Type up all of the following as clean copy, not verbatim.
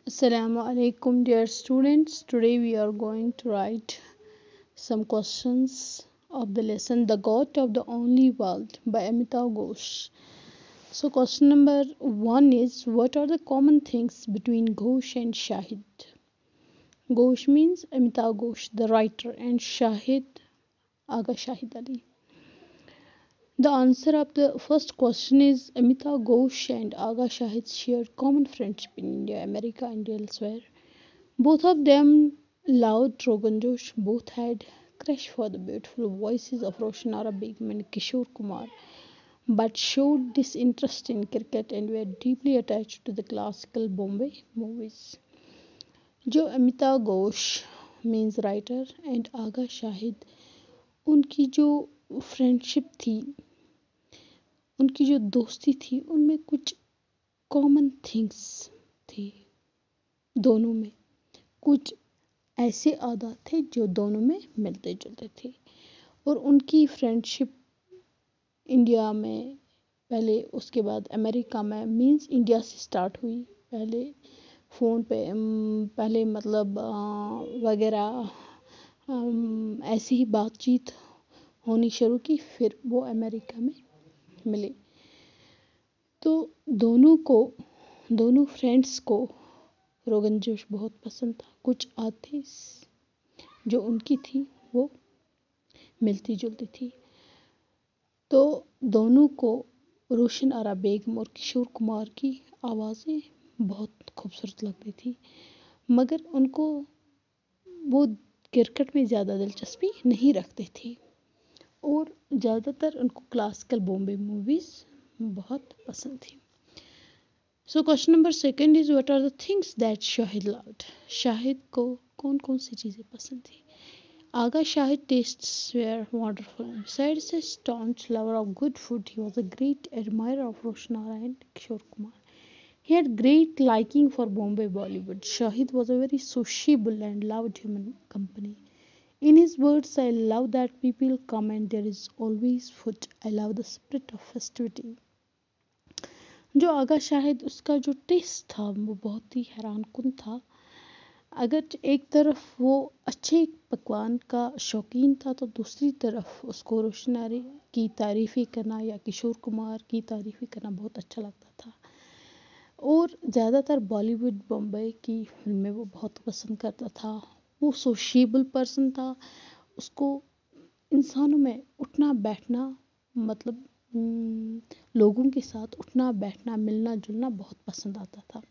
Assalamu alaikum, dear students. Today we are going to write some questions of the lesson The God of the Only World by Amitav Ghosh. So, question number one is, what are the common things between Ghosh and Shahid? Ghosh means Amitav Ghosh, the writer, and Shahid, Aga Shahid Ali. The answer of the first question is Amitav Ghosh and Aga Shahid shared common friendship in India, America, and elsewhere. Both of them loved Rogan Josh. Both had crush for the beautiful voices of Roshan Ara Begum and Kishore Kumar, but showed disinterest in cricket and were deeply attached to the classical Bombay movies. जो Amitav Ghosh means writer and Agha Shahid, उनकी जो friendship थी, उनकी जो दोस्ती थी, उनमें कुछ कॉमन थिंग्स थी दोनों में। कुछ ऐसे आदत थे जो दोनों में मिलते जुलते थे और उनकी फ्रेंडशिप इंडिया में पहले, उसके ऐसी अमेरिका में, मींस इंडिया से स्टार्ट हुई। पहले फ़ोन पे पहले मतलब वगैरह ऐसी ही बातचीत होनी शुरू की, फिर वो अमेरिका में मिले। तो दोनों फ्रेंड्स को रोगन जोश बहुत पसंद था। कुछ आदतें जो उनकी थी वो मिलती जुलती थी। तो दोनों को रोशन आरा बेगम और किशोर कुमार की आवाज़ें बहुत खूबसूरत लगती थी, मगर उनको वो क्रिकेट में ज़्यादा दिलचस्पी नहीं रखते थे और ज़्यादातर उनको क्लासिकल बॉम्बे मूवीज़ बहुत पसंद थी। So question number second is, what are the things that Shahid loved? Shahid को कौन कौन सी चीज़ें पसंद थी? Aga Shahid tastes were wonderful. Besides a staunch lover of good food, he was a great admirer of Roshan Ara and Kishore Kumar. He had great liking for Bombay Bollywood. Shahid was a very sociable and loved human company. In his words, I love that people come and there is always food. I love the spirit of festivity. जो आगा शाहिद, उसका जो test था वो बहुत ही हैरानकुन था। अगर एक तरफ वो अच्छे पकवान का शौकीन था, तो दूसरी तरफ उसको रोशन आरा की तारीफ़ें करना या किशोर कुमार की तारीफ़ें करना बहुत अच्छा लगता था। और ज़्यादातर बॉलीवुड बम्बई की फिल्में वो बहुत पसंद करता था। वो सोशिएबल पर्सन था। उसको इंसानों में उठना बैठना, मतलब लोगों के साथ उठना बैठना, मिलना जुलना बहुत पसंद आता था।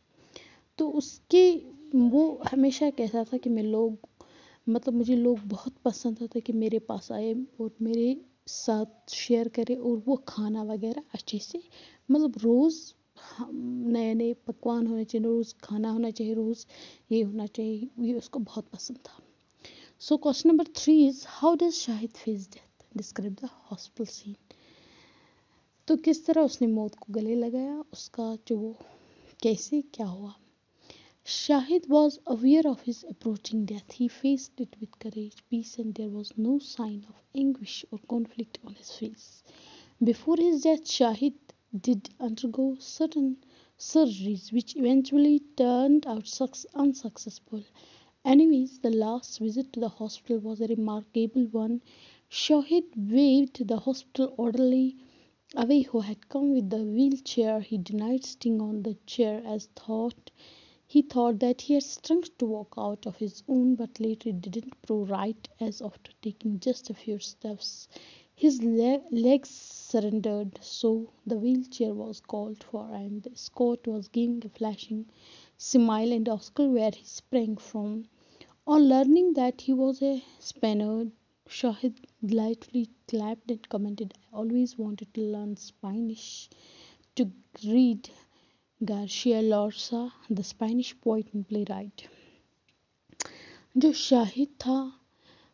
तो उसके वो हमेशा कहता था कि मुझे लोग बहुत पसंद आता कि मेरे पास आए और मेरे साथ शेयर करे और वो खाना वगैरह अच्छे से, मतलब रोज़ नए नए पकवान होने चाहिए, रोज़ खाना होना चाहिए, रोज़ ये होना चाहिए, ये उसको बहुत पसंद था। So question number 3 is, how does Shahid face death? Describe the hospital scene. तो किस तरह उसने मौत को गले लगाया, उसका जो वो कैसे क्या हुआ। Shahid was aware of his approaching death. He faced it with courage, peace, and there was no sign of anguish or conflict on his face. Before his death, Shahid did undergo certain surgeries which eventually turned out unsuccessful. Anyways, the last visit to the hospital was a remarkable one. Shahid waved the hospital orderly away who had come with the wheelchair. He denied sitting on the chair as he thought that he had strength to walk out of his own, but later it didn't prove right, as after taking just a few steps, his legs surrendered. So the wheelchair was called for, and the escort was giving a flashing smile and asked where he sprang from. On learning that he was a Spaniard, Shahid delightfully clapped and commented, I always wanted to learn Spanish to read Garcia Lorca, the Spanish poet and playwright. जो शाहिद था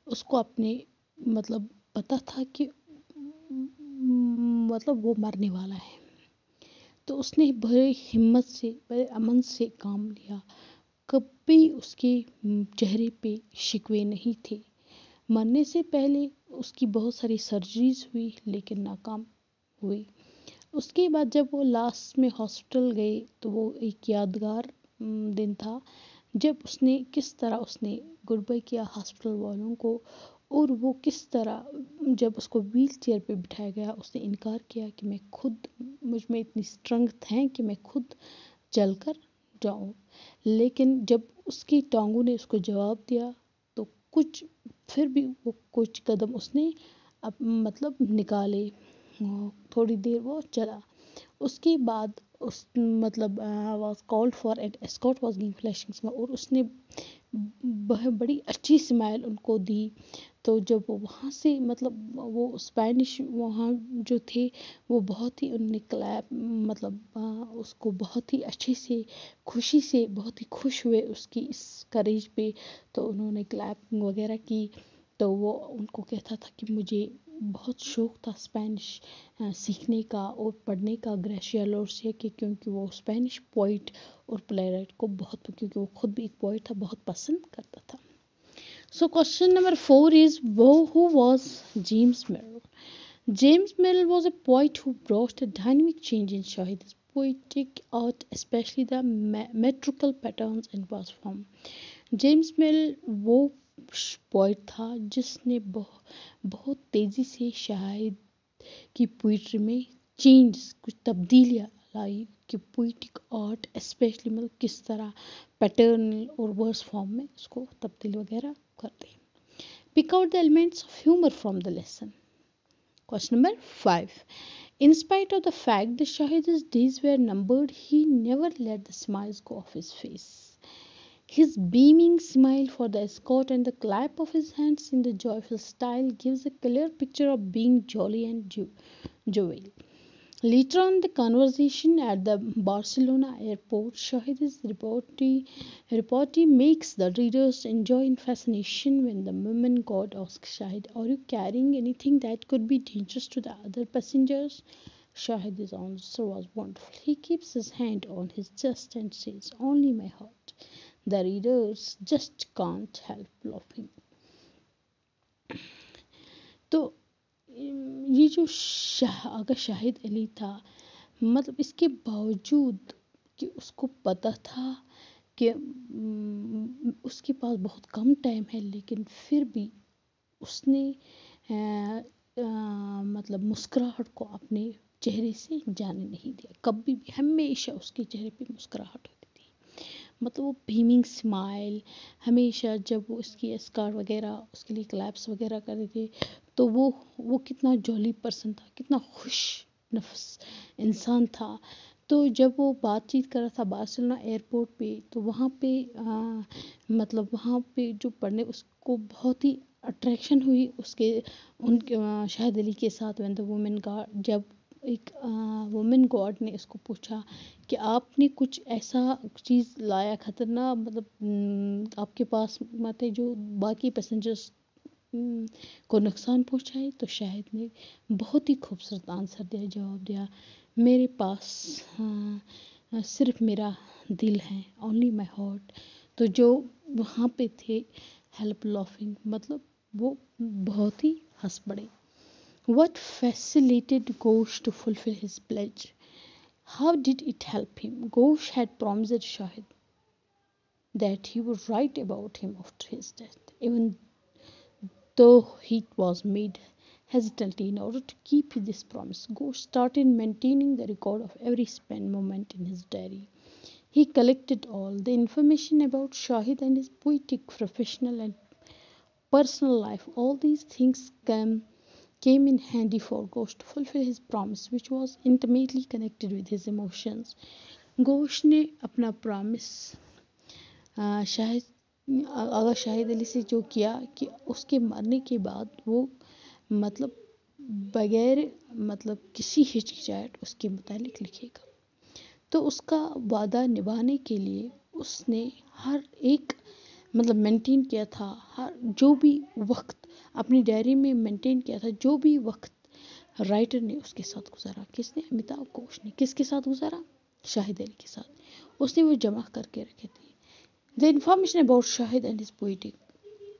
उसको अपने मतलब पता था कि मतलब वो मरने वाला है, तो उसने बड़े हिम्मत से, बड़े अमन से काम लिया। कभी उसके चेहरे पे शिकवे नहीं थे। मरने से पहले उसकी बहुत सारी सर्जरीज हुई लेकिन नाकाम हुई। उसके बाद जब वो लास्ट में हॉस्पिटल गए तो वो एक यादगार दिन था जब उसने किस तरह उसने गुड बाय किया हॉस्पिटल वालों को, और वो किस तरह जब उसको व्हील चेयर पे बिठाया गया उसने इनकार किया कि मैं खुद, मुझ में इतनी स्ट्रेंथ है कि मैं खुद चलकर जाऊं। लेकिन जब उसकी टांगों ने उसको जवाब दिया तो कुछ फिर भी वो कुछ कदम उसने मतलब निकाले। थोड़ी देर वो चला, उसके बाद उस मतलब was called for an escort was giving flashing smile, और उसने बड़ी अच्छी स्माइल उनको दी। तो जब वो वहाँ से मतलब वो स्पेनिश वहाँ जो थे वो बहुत ही उन्होंने क्लैप मतलब उसको बहुत ही अच्छे से खुशी से बहुत ही खुश हुए उसकी इस करेज पे। तो उन्होंने क्लैप वगैरह की। तो वो उनको कहता था कि मुझे बहुत शौक था स्पेनिश सीखने का और पढ़ने का ग्रेशिया लोर्सिया के, क्योंकि वो स्पेनिश पोइट और प्लेराइट को बहुत, क्योंकि वो खुद भी एक पोइट था, बहुत पसंद करता था। So question number 4 is who was James Merrill? James Merrill was a poet who brought a dynamic change in Shahid's poetic art, especially the metrical patterns and verse form. James मिल वो poet था जिसने बहुत तेज़ी से शायद की poetry में change, कुछ तब्दीलियाँ लाई कि पोइटिक आर्ट स्पेशली मतलब किस तरह पैटर्न और वर्स फॉर्म में उसको तब्दील वगैरह करते हैं। Pick out the elements of humour from the lesson. Question number 5. In spite of the fact that Shahid's days were numbered, he never let the smiles go off his face. His beaming smile for the escort and the clap of his hands in the joyful style gives a clear picture of being jolly and jovial. Later on the conversation at the Barcelona airport, Shahid's reportee makes the readers enjoy in fascination when the woman god asks Shahid, "Are you carrying anything that could be dangerous to the other passengers?" Shahid's answer was wonderful. He keeps his hand on his chest and says, "Only my heart." The readers just can't help laughing. तो ये जो अगर शाहिद अली था, मतलब इसके बावजूद कि उसको पता था कि उसके पास बहुत कम टाइम है, लेकिन फिर भी उसने मतलब मुस्कुराहट को अपने चेहरे से जाने नहीं दिया। कभी भी हमेशा उसके चेहरे पे मुस्कुराहट होती थी, मतलब वो बीमिंग स्माइल हमेशा। जब वो उसकी स्कार्ट वगैरह उसके लिए क्लैप्स वगैरह कर रहे थे तो वो कितना जॉली पर्सन था, कितना खुश नफ्स इंसान था। तो जब वो बातचीत कर रहा था बार्सिलोना एयरपोर्ट पे, तो वहाँ पे मतलब वहाँ पे जो पढ़ने उसको बहुत ही अट्रैक्शन हुई उसके उनके शाहिद अली के साथ। व्हेन द वुमेन गार्ड, जब एक वुमेन गार्ड ने उसको पूछा कि आपने कुछ ऐसा चीज़ लाया खतरनाक, मतलब आपके पास मत है जो बाकी पैसेंजर्स को नुकसान पहुंचाए। तो शाहिद ने बहुत ही खूबसूरत आंसर दिया, जवाब दिया, मेरे पास सिर्फ मेरा दिल है, ओनली माई हार्ट। तो जो वहाँ पे थे हेल्प लाफिंग, मतलब वो बहुत ही हंस पड़े। What facilitated Ghosh to fulfill his pledge? How did it help him? Ghosh had promised Shahid that he would write about him after his death, even though he was made hesitantly. In order to keep this promise, Ghosh started maintaining the record of every spent moment in his diary. He collected all the information about Shahid and his poetic, professional, and personal life. All these things came in handy for Ghosh to fulfill his promise, which was intimately connected with his emotions. Ghosh ने अपना promise आगा शाहिद अली से जो किया कि उसके मरने के बाद वो मतलब बगैर मतलब किसी हिचकिचाहट उसके मुतालिक लिखेगा। तो उसका वादा निभाने के लिए उसने हर एक मतलब मेंटेन किया था, हर जो भी वक्त अपनी डायरी में मेंटेन किया था, जो भी वक्त राइटर ने उसके साथ गुजारा। किसने? अमिताव घोष ने। किसके साथ गुजारा? शाहिद अली के साथ। उसने वो जमा करके रखे थे। The information about Shahid and his poetic,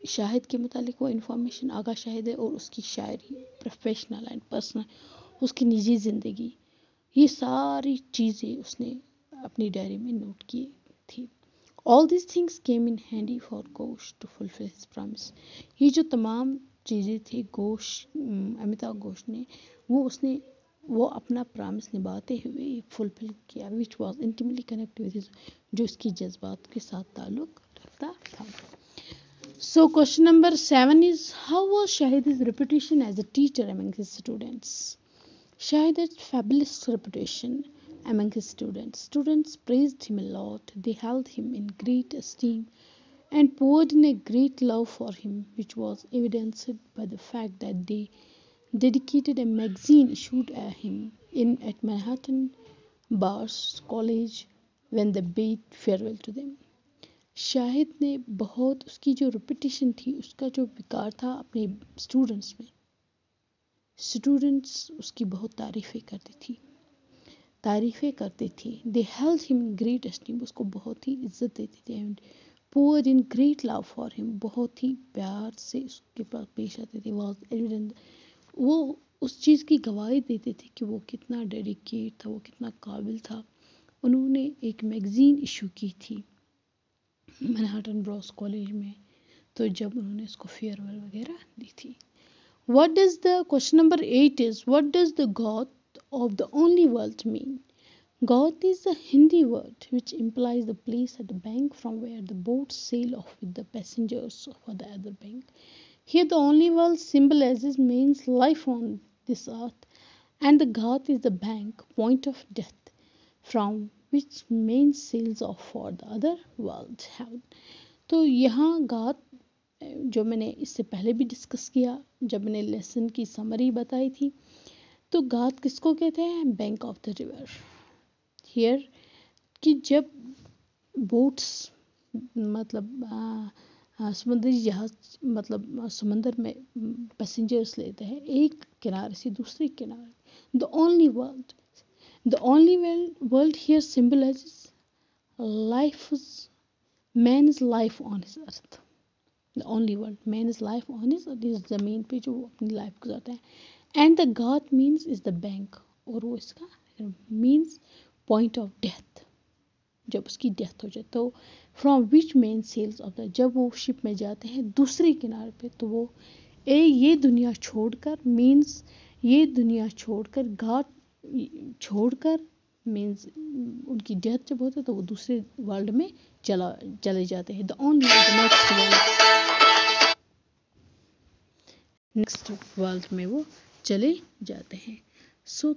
Shahid के मुतालिक वो इन्फॉर्मेशन आगा शाहिद है और उसकी शायरी, प्रोफेशनल एंड पर्सनल, उसकी निजी ज़िंदगी, ये सारी चीज़ें उसने अपनी डायरी में नोट की थी। All this things came in handy for Ghosh to fulfil his promise. ये जो तमाम चीज़ें थी अमिताभ घोष ने वो अपना प्रॉमिस निभाते हुए फुलफिल किया, which was intimately connected with जो उसकी जज्बात के साथ ताल्लुक रखता था। So question number 7 is, how was Shahid's reputation as a teacher among his students? Shahid had fabulous reputation among his students. Students praised him a lot. They held him in great esteem and poured in a great love for him, which was evidenced by the fact that they dedicated a magazine issued at Manhattan Bars College when they bade farewell to them. Shahid ने बहुत, उसकी जो reputation थी, उसका जो विकार था अपने स्टूडेंट्स में, स्टूडेंट्स उसकी बहुत तारीफ़ें करते थे। They held him in great esteem, उसको बहुत ही इज्जत देते थे। And pour in great love for him, बहुत ही प्यार से उसके पास पेश आते थे। वॉज एविडेंट, वो उस चीज़ की गवाही देते थे कि वो कितना डेडिकेट था, वो कितना काबिल था। उन्होंने एक मैगज़ीन इशू की थी मैनहट्टन ब्रॉस कॉलेज में, तो जब उन्होंने उसको फेयरवेल वगैरह दी थी। What does the question number 8 is, what does the Gauth of the only world mean? Gauth is a Hindi word which implies the place at the bank from where the boats sail off with the passengers for the other bank. Here the only world symbolizes means life on this earth, and the Gauth is the bank, point of death, from which main sails off for the other world, heaven. तो यहाँ गात, जो मैंने इससे पहले भी discuss किया जब मैंने लेसन की समरी बताई थी, तो गात किसको कहते हैं? Bank of the river. Here कि जब बोट्स मतलब समुद्री जहाज मतलब समंदर में पैसेंजर्स लेते हैं एक किनारे से दूसरे किनारे, the only world here symbolizes life, man's life on his earth. The only world, man's life on his earth, इस ज़मीन पे जो वो अपनी लाइफ गुजारता है। एंड द गाथ मीन्स इज द बैंक, और वो इसका मीन्स पॉइंट ऑफ डेथ, जब उसकी डेथ हो जाए। तो from which main sails of the, जब वो शिप में जाते हैं दूसरे किनारे पे, तो वो ये दुनिया छोड़कर, मीन्स ये दुनिया छोड़कर, गाथ छोड़कर मीन्स उनकी डेथ जब होती है तो वो दूसरे वर्ल्ड में चले जाते हैं। द ओनली नेक्स्ट वर्ल्ड में वो चले जाते हैं। सो